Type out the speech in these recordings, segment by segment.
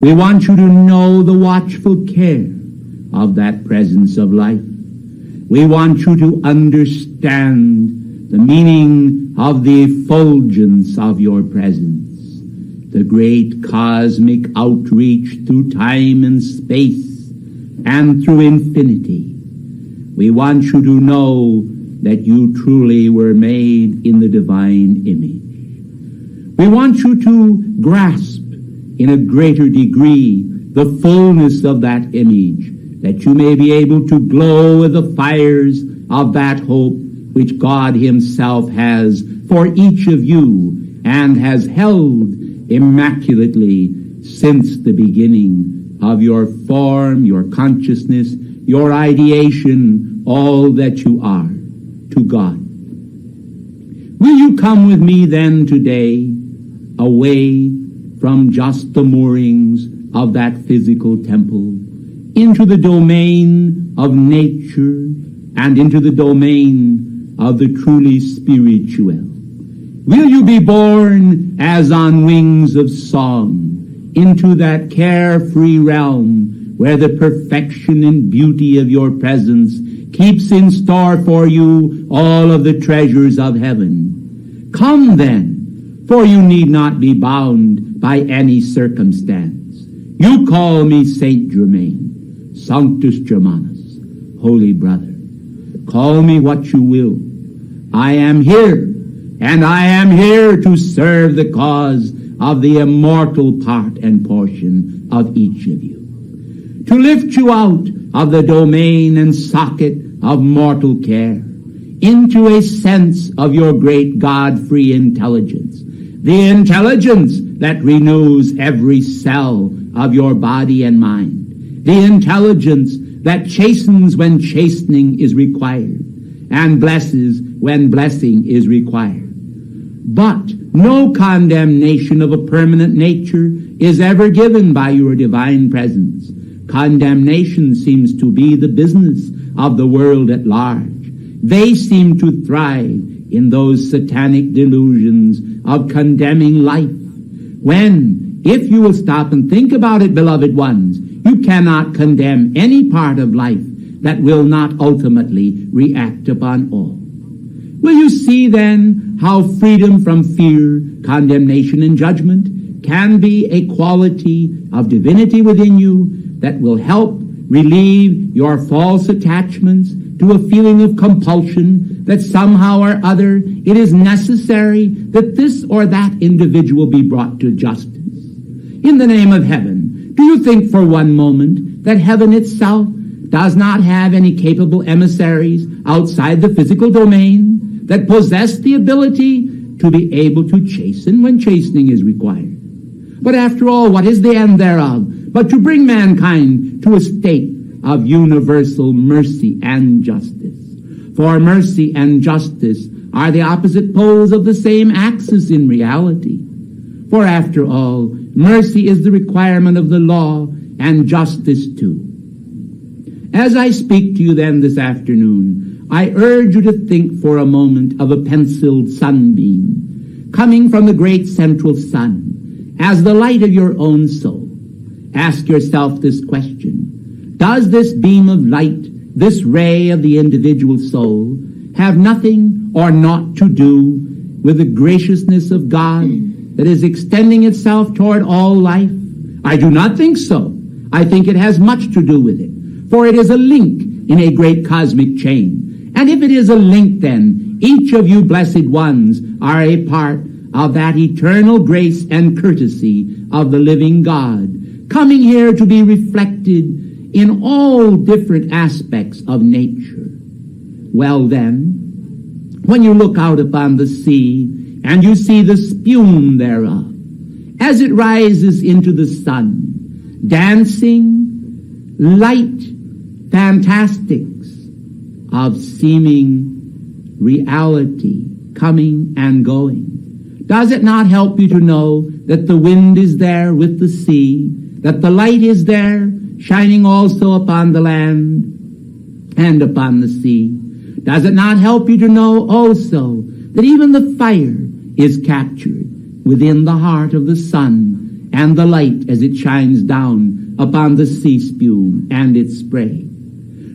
We want you to know the watchful care of that presence of life. We want you to understand the meaning of the effulgence of your presence, the great cosmic outreach through time and space and through infinity. We want you to know that you truly were made in the divine image. We want you to grasp in a greater degree the fullness of that image, that you may be able to glow with the fires of that hope which God himself has for each of you and has held immaculately since the beginning of your form, your consciousness, your ideation, all that you are to God. Will you come with me then today away from just the moorings of that physical temple into the domain of nature and into the domain of the truly spiritual? Will you be born as on wings of song into that carefree realm where the perfection and beauty of your presence keeps in store for you all of the treasures of heaven? Come then, for you need not be bound by any circumstance. You call me Saint Germain, Sanctus Germanus, holy brother. Call me what you will. I am here, and I am here to serve the cause of the immortal part and portion of each of you, to lift you out of the domain and socket of mortal care into a sense of your great God-free intelligence, the intelligence that renews every cell of your body and mind, the intelligence that chastens when chastening is required and blesses when blessing is required. But no condemnation of a permanent nature is ever given by your divine presence. Condemnation seems to be the business of the world at large. They seem to thrive in those satanic delusions of condemning life, when, if you will stop and think about it, beloved ones, you cannot condemn any part of life that will not ultimately react upon all. Will you see then how freedom from fear, condemnation, and judgment can be a quality of divinity within you that will help relieve your false attachments to a feeling of compulsion that somehow or other it is necessary that this or that individual be brought to justice? In the name of heaven, do you think for one moment that heaven itself does not have any capable emissaries outside the physical domain that possess the ability to be able to chasten when chastening is required? But after all, what is the end thereof but to bring mankind to a state of universal mercy and justice? For mercy and justice are the opposite poles of the same axis in reality. For after all, mercy is the requirement of the law, and justice too. As I speak to you then this afternoon, I urge you to think for a moment of a penciled sunbeam coming from the great central sun as the light of your own soul. Ask yourself this question: does this beam of light, this ray of the individual soul, have nothing or naught to do with the graciousness of God that is extending itself toward all life? I do not think so. I think it has much to do with it, for it is a link in a great cosmic chain. And if it is a link, then each of you blessed ones are a part of that eternal grace and courtesy of the living God, coming here to be reflected in all different aspects of nature. Well then, when you look out upon the sea and you see the spume thereof as it rises into the sun, dancing light fantastics of seeming reality coming and going, does it not help you to know that the wind is there with the sea, that the light is there shining also upon the land and upon the sea? Does it not help you to know also that even the fire is captured within the heart of the sun and the light as it shines down upon the sea spume and its spray.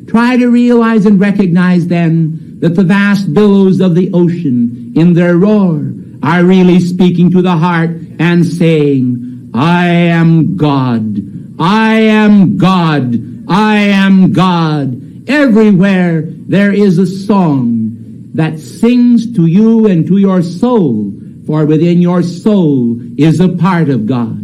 Try to realize and recognize then that the vast billows of the ocean in their roar are really speaking to the heart and saying, I am God, I am God, I am God. Everywhere there is a song that sings to you and to your soul, for within your soul is a part of God.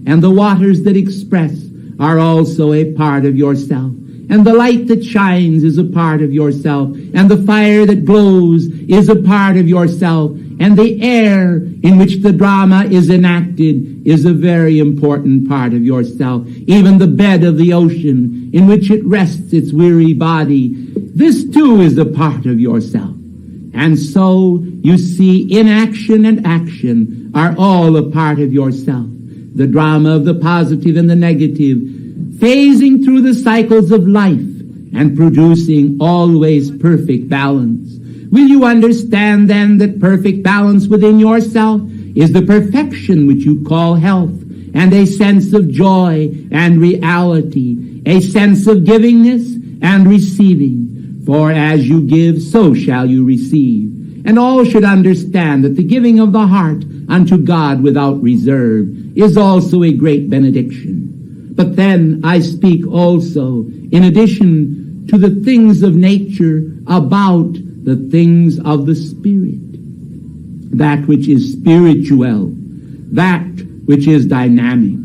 And the waters that express are also a part of yourself. And the light that shines is a part of yourself. And the fire that glows is a part of yourself. And the air in which the drama is enacted is a very important part of yourself. Even the bed of the ocean in which it rests its weary body, this too is a part of yourself. And so you see, inaction and action are all a part of yourself. The drama of the positive and the negative, phasing through the cycles of life and producing always perfect balance. Will you understand then that perfect balance within yourself is the perfection which you call health, and a sense of joy and reality, a sense of givingness and receiving? For as you give, so shall you receive. And all should understand that the giving of the heart unto God without reserve is also a great benediction. But then I speak also, in addition to the things of nature, about the things of the Spirit. That which is spiritual, that which is dynamic,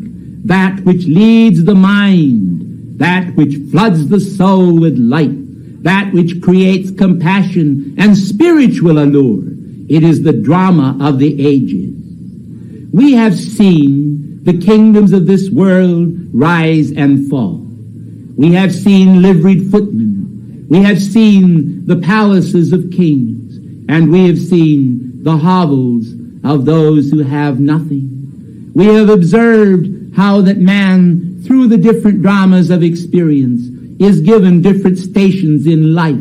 that which leads the mind, that which floods the soul with light, that which creates compassion and spiritual allure. It is the drama of the ages. We have seen the kingdoms of this world rise and fall. We have seen liveried footmen. We have seen the palaces of kings. And we have seen the hovels of those who have nothing. We have observed how that man, through the different dramas of experience, is given different stations in life.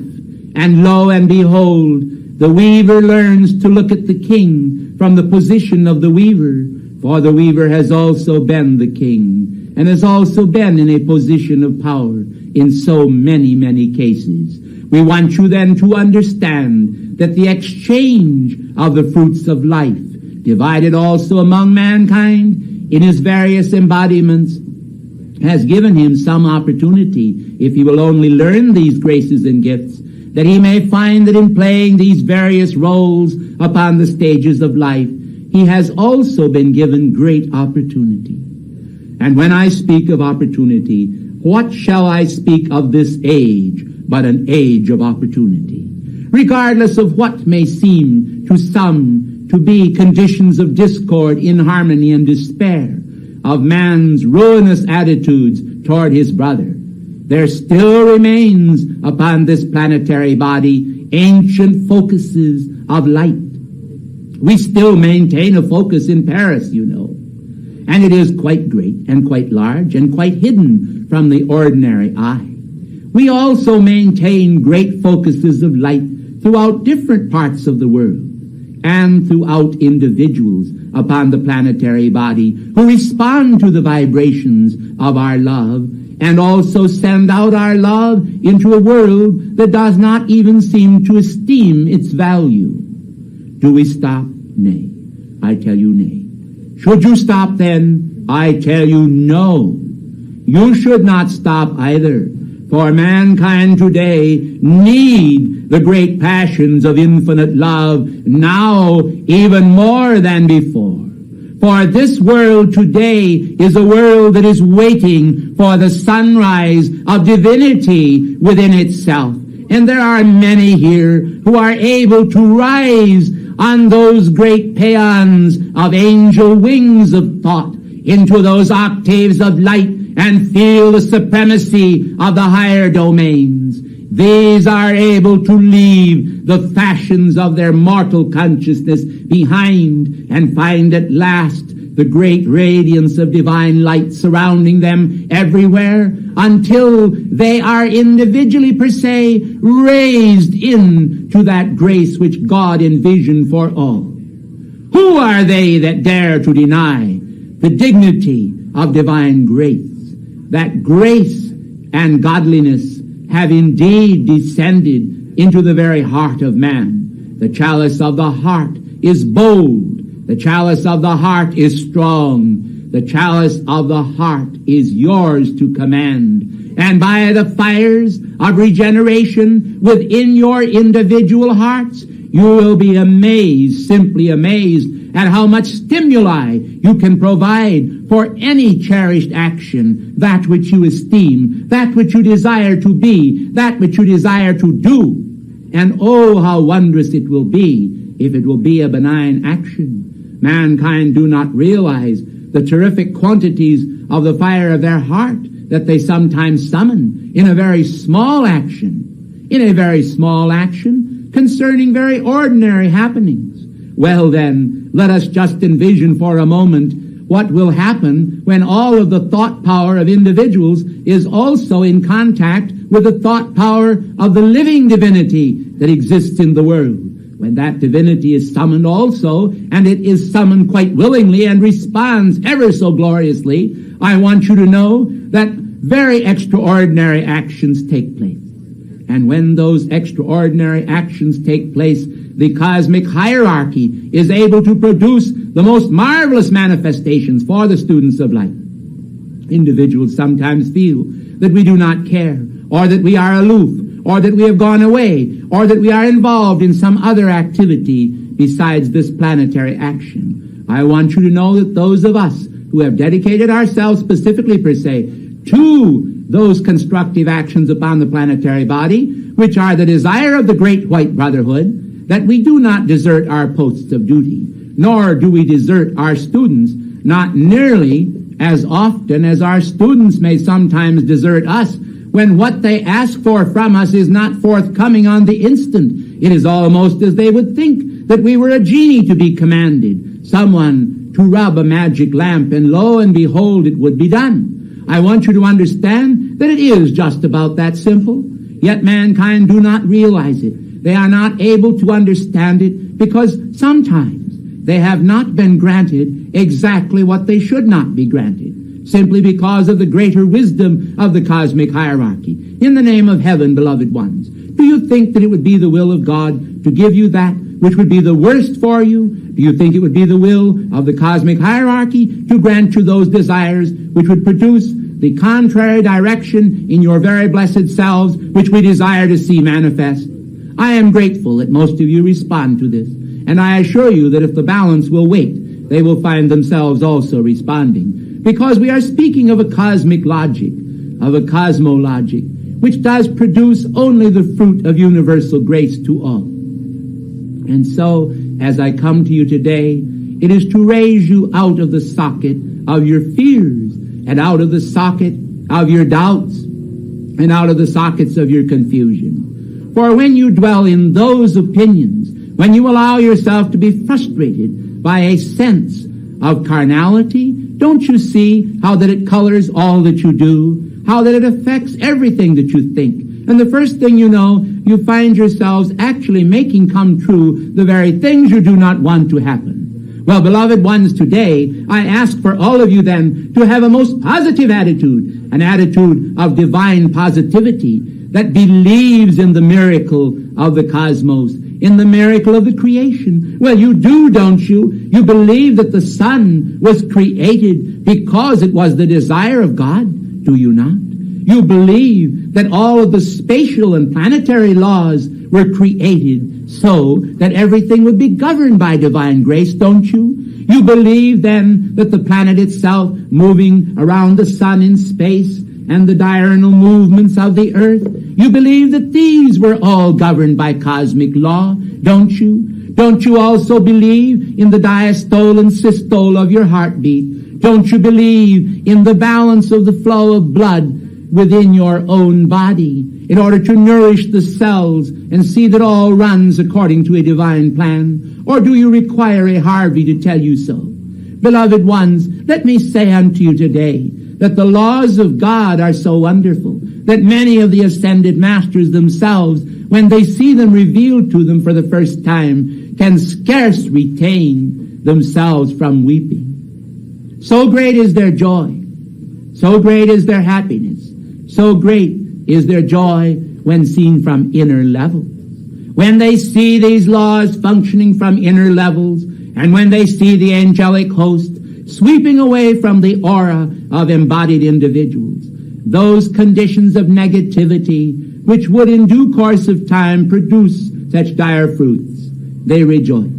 And lo and behold, the weaver learns to look at the king from the position of the weaver, for the weaver has also been the king, and has also been in a position of power in so many, many cases. We want you then to understand that the exchange of the fruits of life, divided also among mankind in his various embodiments, has given him some opportunity, if he will only learn these graces and gifts, that he may find that in playing these various roles upon the stages of life, he has also been given great opportunity. And when I speak of opportunity, what shall I speak of this age but an age of opportunity? Regardless of what may seem to some to be conditions of discord, inharmony, and despair, of man's ruinous attitudes toward his brother, there still remains upon this planetary body ancient focuses of light. We still maintain a focus in Paris, you know, and it is quite great and quite large and quite hidden from the ordinary eye. We also maintain great focuses of light throughout different parts of the world and throughout individuals upon the planetary body who respond to the vibrations of our love and also send out our love into a world that does not even seem to esteem its value. Do we stop? Nay. I tell you nay. Should you stop then? I tell you no. You should not stop either, for mankind today need the great passions of infinite love now even more than before. For this world today is a world that is waiting for the sunrise of divinity within itself. And there are many here who are able to rise on those great paeans of angel wings of thought into those octaves of light and feel the supremacy of the higher domains. These are able to leave the fashions of their mortal consciousness behind and find at last the great radiance of divine light surrounding them everywhere until they are individually per se raised into that grace which God envisioned for all. Who are they that dare to deny the dignity of divine grace, that grace and godliness have indeed descended into the very heart of man. The chalice of the heart is bold. The chalice of the heart is strong. The chalice of the heart is yours to command. And by the fires of regeneration within your individual hearts, you will be amazed, simply amazed, at how much stimuli you can provide for any cherished action, that which you esteem, that which you desire to be, that which you desire to do. And oh, how wondrous it will be if it will be a benign action. Mankind do not realize the terrific quantities of the fire of their heart that they sometimes summon in a very small action, concerning very ordinary happenings. Well then, let us just envision for a moment what will happen when all of the thought power of individuals is also in contact with the thought power of the living divinity that exists in the world. When that divinity is summoned also, and it is summoned quite willingly and responds ever so gloriously, I want you to know that very extraordinary actions take place. And when those extraordinary actions take place, the cosmic hierarchy is able to produce the most marvelous manifestations for the students of light. Individuals sometimes feel that we do not care, or that we are aloof, or that we have gone away, or that we are involved in some other activity besides this planetary action. I want you to know that those of us who have dedicated ourselves specifically, per se, to those constructive actions upon the planetary body, which are the desire of the great white brotherhood, that we do not desert our posts of duty, nor do we desert our students, not nearly as often as our students may sometimes desert us when what they ask for from us is not forthcoming on the instant. It is almost as they would think that we were a genie to be commanded, someone to rub a magic lamp, and lo and behold, it would be done. I want you to understand that it is just about that simple, yet mankind do not realize it. They are not able to understand it because sometimes they have not been granted exactly what they should not be granted, simply because of the greater wisdom of the cosmic hierarchy. In the name of heaven, beloved ones, do you think that it would be the will of God to give you that which would be the worst for you? Do you think it would be the will of the cosmic hierarchy to grant you those desires which would produce the contrary direction in your very blessed selves, which we desire to see manifest? I am grateful that most of you respond to this, and I assure you that if the balance will wait, they will find themselves also responding, because we are speaking of a cosmic logic, of a cosmologic, which does produce only the fruit of universal grace to all. And so, as I come to you today, it is to raise you out of the socket of your fears, and out of the socket of your doubts, and out of the sockets of your confusion. For when you dwell in those opinions, when you allow yourself to be frustrated by a sense of carnality, don't you see how that it colors all that you do, how that it affects everything that you think? And the first thing you know, you find yourselves actually making come true the very things you do not want to happen. Well, beloved ones, today I ask for all of you then to have a most positive attitude, an attitude of divine positivity that believes in the miracle of the cosmos, in the miracle of the creation. Well, you do, don't you? You believe that the sun was created because it was the desire of God, do you not? You believe that all of the spatial and planetary laws were created so that everything would be governed by divine grace, don't you? You believe then that the planet itself moving around the sun in space and the diurnal movements of the earth, you believe that these were all governed by cosmic law, don't you? Don't you also believe in the diastole and systole of your heartbeat? Don't you believe in the balance of the flow of blood within your own body in order to nourish the cells and see that all runs according to a divine plan? Or do you require a Harvey to tell you so? Beloved ones, let me say unto you today that the laws of God are so wonderful that many of the ascended masters themselves, when they see them revealed to them for the first time, can scarce retain themselves from weeping. So great is their joy. So great is their happiness. So great is their joy when seen from inner levels. When they see these laws functioning from inner levels, and when they see the angelic host sweeping away from the aura of embodied individuals, those conditions of negativity which would in due course of time produce such dire fruits, they rejoice.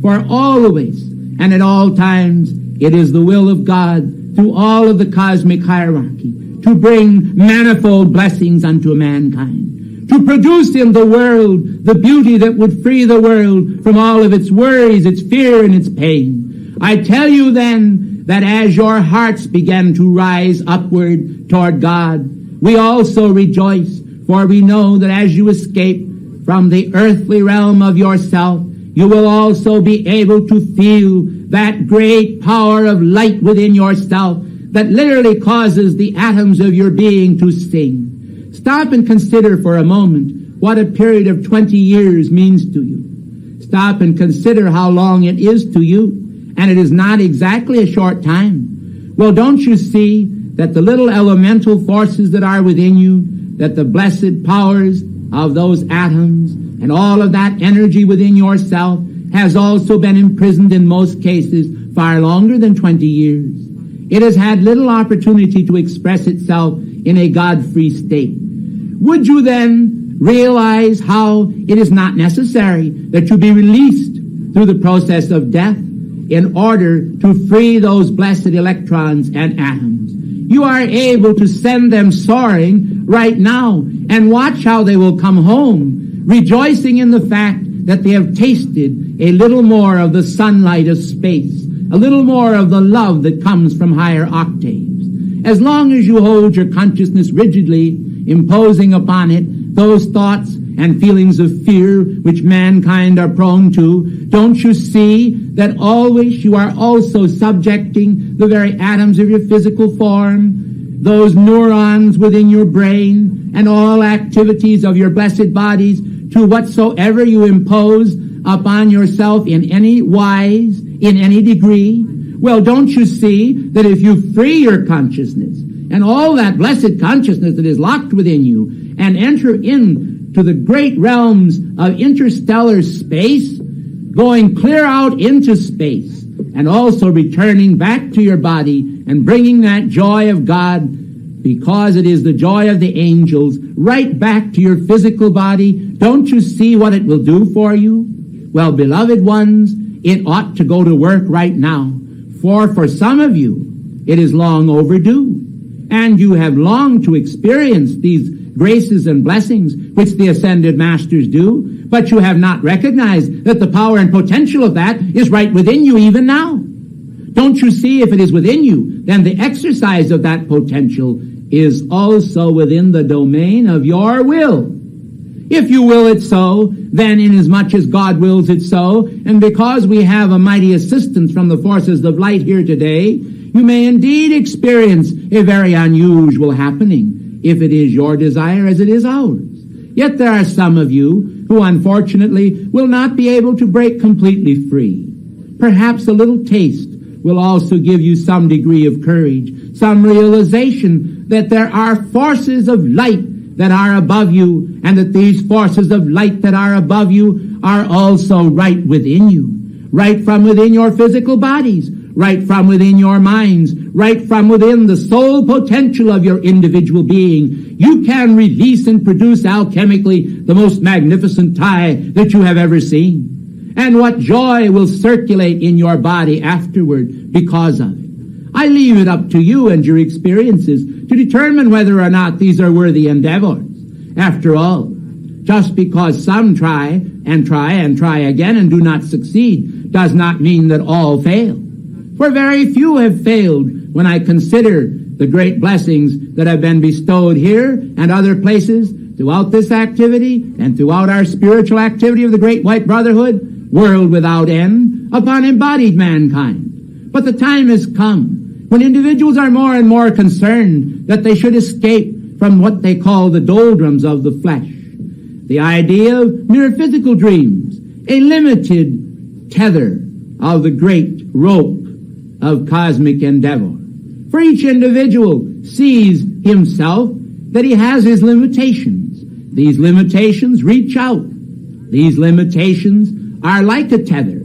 For always and at all times it is the will of God through all of the cosmic hierarchy to bring manifold blessings unto mankind, to produce in the world the beauty that would free the world from all of its worries, its fear, and its pain. I tell you then that as your hearts begin to rise upward toward God, we also rejoice, for we know that as you escape from the earthly realm of yourself, you will also be able to feel that great power of light within yourself that literally causes the atoms of your being to sing. Stop and consider for a moment what a period of 20 years means to you. Stop and consider how long it is to you, and it is not exactly a short time. Well, don't you see that the little elemental forces that are within you, that the blessed powers of those atoms and all of that energy within yourself has also been imprisoned in most cases far longer than 20 years. It has had little opportunity to express itself in a God-free state. Would you then realize how it is not necessary that you be released through the process of death in order to free those blessed electrons and atoms? You are able to send them soaring right now and watch how they will come home, rejoicing in the fact that they have tasted a little more of the sunlight of space, a little more of the love that comes from higher octaves. As long as you hold your consciousness rigidly, imposing upon it those thoughts and feelings of fear which mankind are prone to, don't you see that always you are also subjecting the very atoms of your physical form, those neurons within your brain, and all activities of your blessed bodies to whatsoever you impose upon yourself in any wise, in any degree? Well, don't you see that if you free your consciousness and all that blessed consciousness that is locked within you and enter into the great realms of interstellar space, going clear out into space and also returning back to your body and bringing that joy of God, because it is the joy of the angels, right back to your physical body, don't you see what it will do for you? Well, beloved ones, it ought to go to work right now, for some of you, it is long overdue, and you have longed to experience these graces and blessings which the ascended masters do, but you have not recognized that the power and potential of that is right within you even now. Don't you see, if it is within you, then the exercise of that potential is also within the domain of your will. If you will it so, then inasmuch as God wills it so, and because we have a mighty assistance from the forces of light here today, you may indeed experience a very unusual happening, if it is your desire as it is ours. Yet there are some of you who unfortunately will not be able to break completely free. Perhaps a little taste will also give you some degree of courage, some realization that there are forces of light that are above you, and that these forces of light that are above you are also right within you, right from within your physical bodies, right from within your minds, right from within the soul potential of your individual being. You can release and produce alchemically the most magnificent tie that you have ever seen. And what joy will circulate in your body afterward because of it. I leave it up to you and your experiences to determine whether or not these are worthy endeavors. After all, just because some try and try and try again and do not succeed does not mean that all fail. For very few have failed when I consider the great blessings that have been bestowed here and other places throughout this activity and throughout our spiritual activity of the Great White Brotherhood, world without end, upon embodied mankind. But the time has come when individuals are more and more concerned that they should escape from what they call the doldrums of the flesh, the idea of mere physical dreams, a limited tether of the great rope of cosmic endeavor. For each individual sees himself that he has his limitations. These limitations reach out. These limitations are like a tether,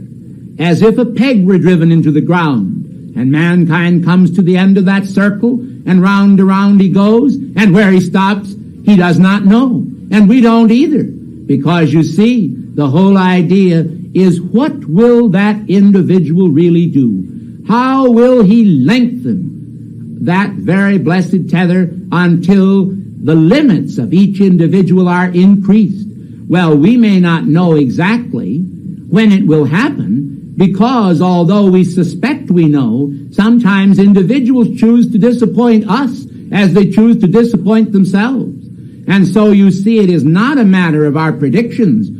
as if a peg were driven into the ground, and mankind comes to the end of that circle, and round and round he goes, and where he stops, he does not know, and we don't either, because you see, the whole idea is what will that individual really do? How will he lengthen that very blessed tether until the limits of each individual are increased? Well, we may not know exactly when it will happen, because although we suspect we know, sometimes individuals choose to disappoint us as they choose to disappoint themselves. And so you see, it is not a matter of our predictions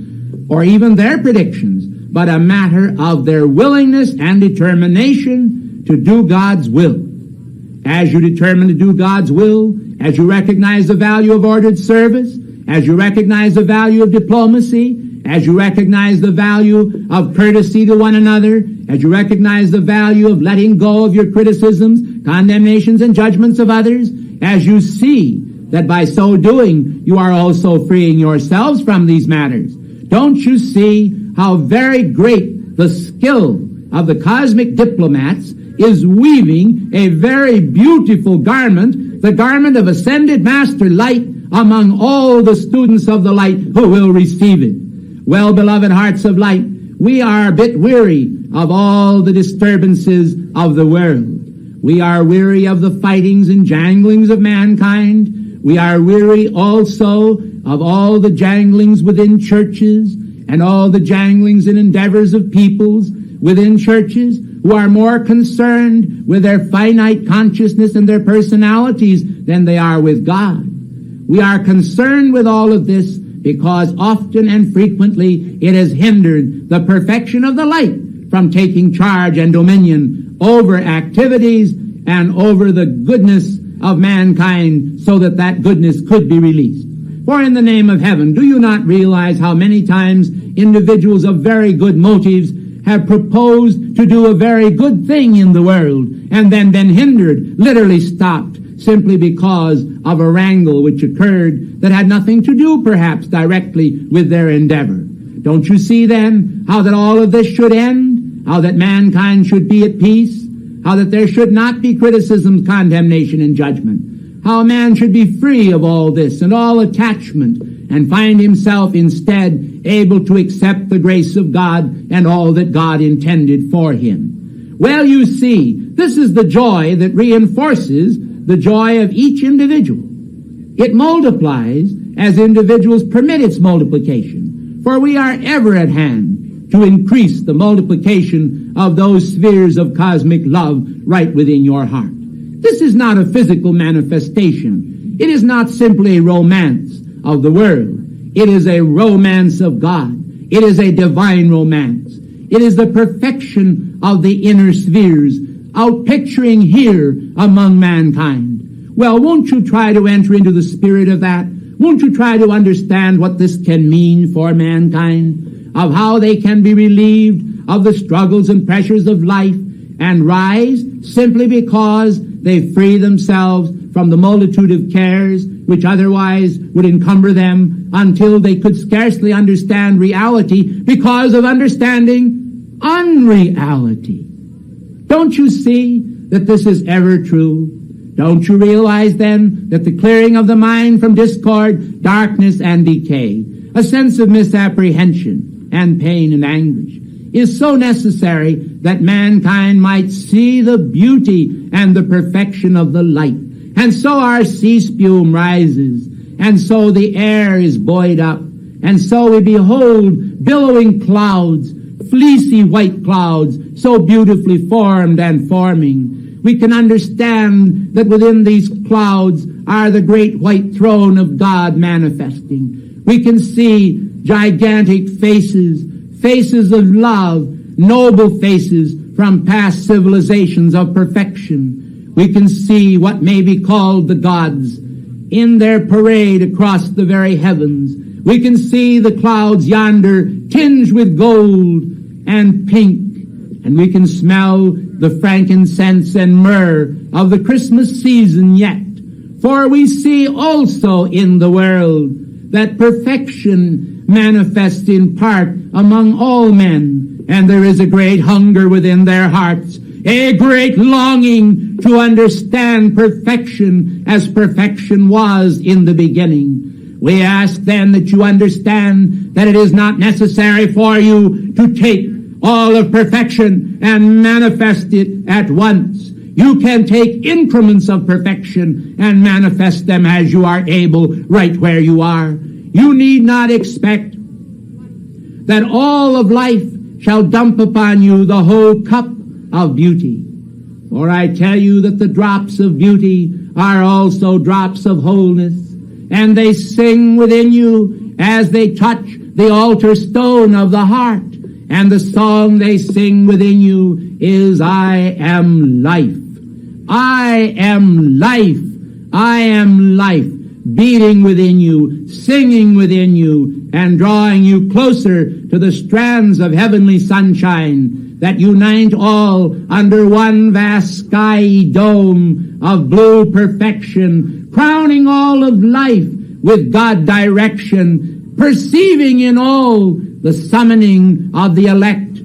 or even their predictions, but a matter of their willingness and determination to do God's will. As you determine to do God's will, as you recognize the value of ordered service, as you recognize the value of diplomacy, as you recognize the value of courtesy to one another, as you recognize the value of letting go of your criticisms, condemnations, and judgments of others, as you see that by so doing you are also freeing yourselves from these matters. Don't you see how very great the skill of the cosmic diplomats is weaving a very beautiful garment, the garment of ascended master light, among all the students of the light who will receive it? Well, beloved hearts of light, we are a bit weary of all the disturbances of the world. We are weary of the fightings and janglings of mankind. We are weary also of all the janglings within churches and all the janglings and endeavors of peoples within churches who are more concerned with their finite consciousness and their personalities than they are with God. We are concerned with all of this because often and frequently it has hindered the perfection of the light from taking charge and dominion over activities and over the goodness of mankind, so that that goodness could be released. For in the name of heaven, do you not realize how many times individuals of very good motives have proposed to do a very good thing in the world and then been hindered, literally stopped, simply because of a wrangle which occurred that had nothing to do perhaps directly with their endeavor? Don't you see then how that all of this should end? How that mankind should be at peace? How that there should not be criticism, condemnation, and judgment. How a man should be free of all this and all attachment and find himself instead able to accept the grace of God and all that God intended for him. Well, you see, this is the joy that reinforces the joy of each individual. It multiplies as individuals permit its multiplication, for we are ever at hand to increase the multiplication of those spheres of cosmic love right within your heart. This is not a physical manifestation. It is not simply a romance of the world. It is a romance of God. It is a divine romance. It is the perfection of the inner spheres, outpicturing here among mankind. Well, won't you try to enter into the spirit of that? Won't you try to understand what this can mean for mankind? Of how they can be relieved of the struggles and pressures of life and rise simply because they free themselves from the multitude of cares which otherwise would encumber them until they could scarcely understand reality because of understanding unreality. Don't you see that this is ever true? Don't you realize then that the clearing of the mind from discord, darkness, and decay, a sense of misapprehension, and pain and anguish, is so necessary that mankind might see the beauty and the perfection of the light. And so our sea spume rises, and so the air is buoyed up, and so we behold billowing clouds, fleecy white clouds, so beautifully formed and forming. We can understand that within these clouds are the great white throne of God manifesting. We can see gigantic faces, faces of love, noble faces from past civilizations of perfection. We can see what may be called the gods in their parade across the very heavens. We can see the clouds yonder tinged with gold and pink, and we can smell the frankincense and myrrh of the Christmas season yet. For we see also in the world that perfection manifests in part among all men, and there is a great hunger within their hearts, a great longing to understand perfection as perfection was in the beginning. We ask then that you understand that it is not necessary for you to take all of perfection and manifest it at once. You can take increments of perfection and manifest them as you are able right where you are. You need not expect that all of life shall dump upon you the whole cup of beauty. For I tell you that the drops of beauty are also drops of wholeness, and they sing within you as they touch the altar stone of the heart. And the song they sing within you is, I am life. I am life. I am life, beating within you, singing within you, and drawing you closer to the strands of heavenly sunshine that unite all under one vast skyey dome of blue perfection, crowning all of life with God direction, perceiving in all the summoning of the elect,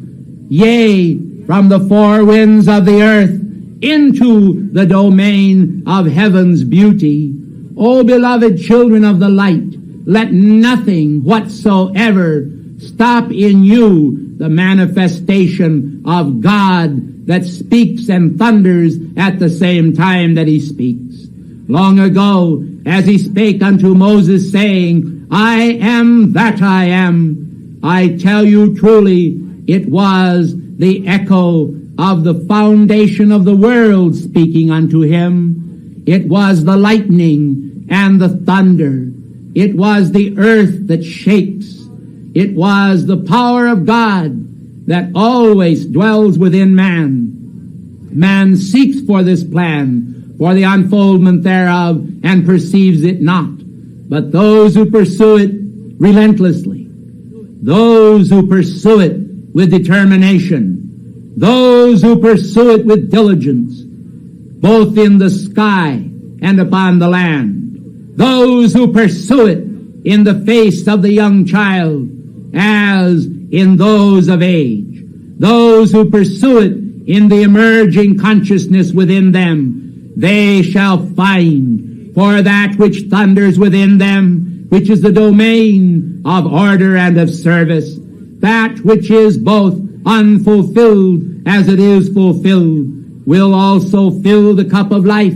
yea, from the four winds of the earth into the domain of heaven's beauty. O beloved children of the light, let nothing whatsoever stop in you the manifestation of God that speaks and thunders at the same time that he speaks. Long ago, as he spake unto Moses, saying, I am that I am, I tell you truly, it was the echo of the foundation of the world speaking unto him. It was the lightning and the thunder. It was the earth that shakes. It was the power of God that always dwells within man. Man seeks for this plan, for the unfoldment thereof, and perceives it not. But those who pursue it relentlessly, those who pursue it with determination, those who pursue it with diligence, both in the sky and upon the land, those who pursue it in the face of the young child as in those of age, those who pursue it in the emerging consciousness within them, they shall find, for that which thunders within them, which is the domain of order and of service, that which is both unfulfilled as it is fulfilled, will also fill the cup of life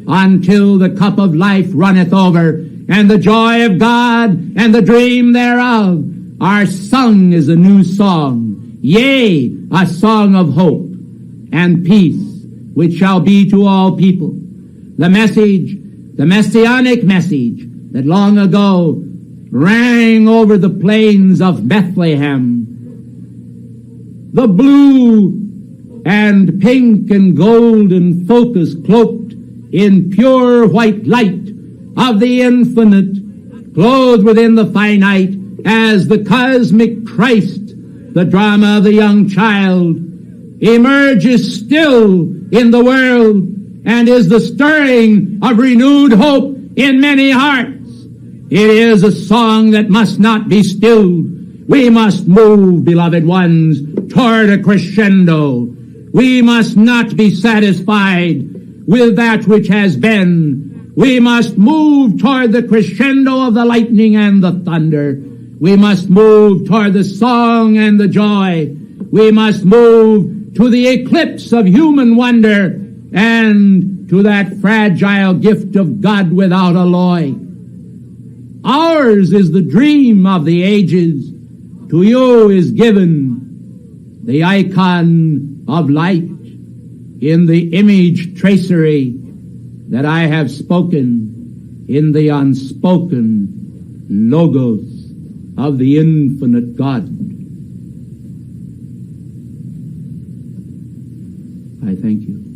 until the cup of life runneth over, and the joy of God and the dream thereof are sung as a new song, yea, a song of hope and peace, which shall be to all people. The message, the messianic message that long ago rang over the plains of Bethlehem, the blue and pink and golden focus cloaked in pure white light of the infinite, clothed within the finite as the cosmic Christ, the drama of the young child, emerges still in the world and is the stirring of renewed hope in many hearts. It is a song that must not be stilled. We must move, beloved ones, toward a crescendo. We must not be satisfied with that which has been. We must move toward the crescendo of the lightning and the thunder. We must move toward the song and the joy. We must move to the eclipse of human wonder and to that fragile gift of God without alloy. Ours is the dream of the ages. To you is given the icon of light in the image tracery that I have spoken in the unspoken logos of the infinite God. I thank you.